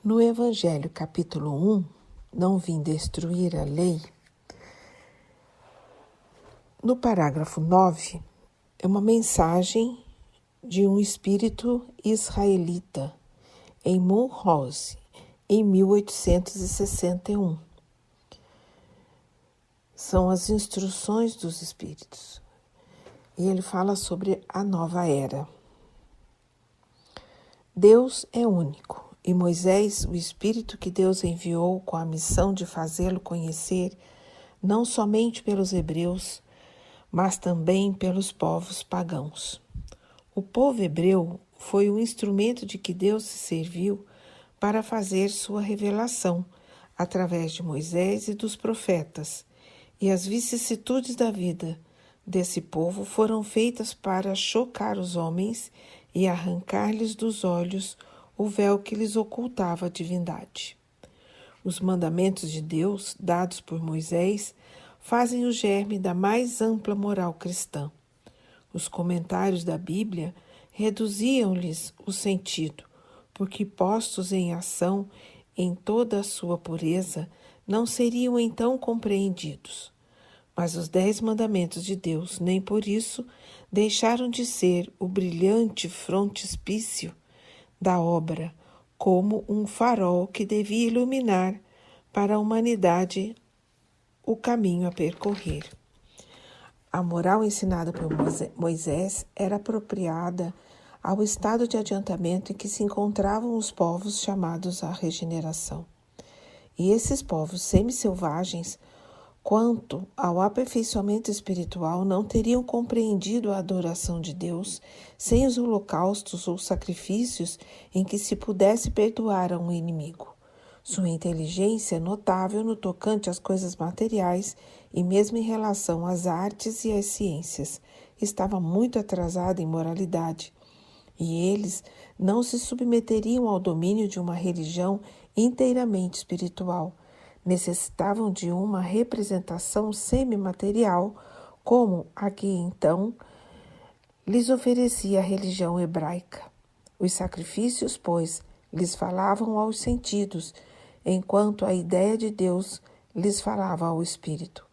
No Evangelho, capítulo 1, Não vim destruir a lei, no parágrafo 9, é uma mensagem de um espírito israelita em Mulhouse, em 1861. São as instruções dos espíritos. E ele fala sobre a nova era. Deus é único. E Moisés, o Espírito que Deus enviou com a missão de fazê-lo conhecer, não somente pelos hebreus, mas também pelos povos pagãos. O povo hebreu foi o instrumento de que Deus se serviu para fazer sua revelação, através de Moisés e dos profetas, e as vicissitudes da vida desse povo foram feitas para chocar os homens e arrancar-lhes dos olhos o véu que lhes ocultava a divindade. Os mandamentos de Deus, dados por Moisés, fazem o germe da mais ampla moral cristã. Os comentários da Bíblia reduziam-lhes o sentido, porque postos em ação em toda a sua pureza, não seriam então compreendidos. Mas os 10 mandamentos de Deus, nem por isso, deixaram de ser o brilhante frontispício da obra, como um farol que devia iluminar para a humanidade o caminho a percorrer. A moral ensinada por Moisés era apropriada ao estado de adiantamento em que se encontravam os povos chamados à regeneração. E esses povos semi-selvagens, quanto ao aperfeiçoamento espiritual, não teriam compreendido a adoração de Deus sem os holocaustos ou sacrifícios em que se pudesse perdoar a um inimigo. Sua inteligência é notável no tocante às coisas materiais e mesmo em relação às artes e às ciências. Estava muito atrasada em moralidade, e eles não se submeteriam ao domínio de uma religião inteiramente espiritual. Necessitavam de uma representação semimaterial, como a que então lhes oferecia a religião hebraica. Os sacrifícios, pois, lhes falavam aos sentidos, enquanto a ideia de Deus lhes falava ao espírito.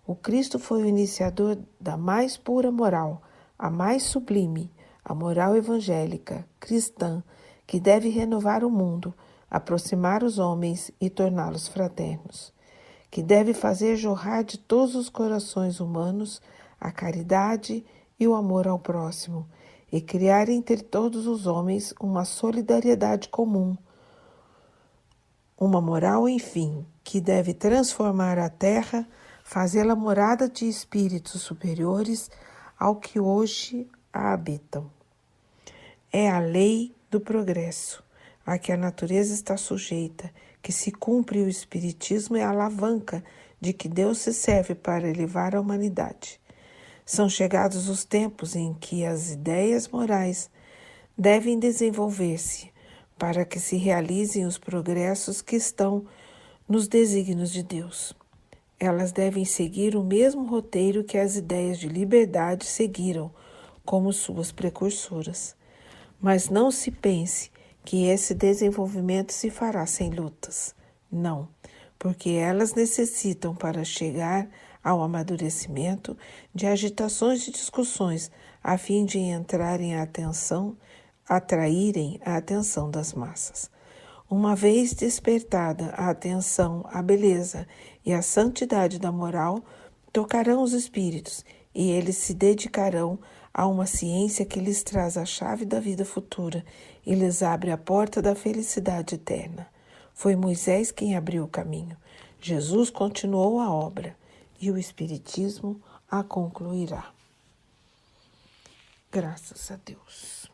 O Cristo foi o iniciador da mais pura moral, a mais sublime, a moral evangélica, cristã, que deve renovar o mundo, aproximar os homens e torná-los fraternos, que deve fazer jorrar de todos os corações humanos a caridade e o amor ao próximo, e criar entre todos os homens uma solidariedade comum, uma moral, enfim, que deve transformar a terra, fazê-la morada de espíritos superiores ao que hoje a habitam. É a lei do progresso, a que a natureza está sujeita, que se cumpre o Espiritismo é a alavanca de que Deus se serve para elevar a humanidade. São chegados os tempos em que as ideias morais devem desenvolver-se para que se realizem os progressos que estão nos desígnios de Deus. Elas devem seguir o mesmo roteiro que as ideias de liberdade seguiram, como suas precursoras. Mas não se pense que esse desenvolvimento se fará sem lutas. Não, porque elas necessitam, para chegar ao amadurecimento, de agitações e discussões, a fim de atraírem a atenção das massas. Uma vez despertada a atenção, a beleza e a santidade da moral, tocarão os espíritos e eles se dedicarão a uma ciência que lhes traz a chave da vida futura e lhes abre a porta da felicidade eterna. Foi Moisés quem abriu o caminho. Jesus continuou a obra e o Espiritismo a concluirá. Graças a Deus.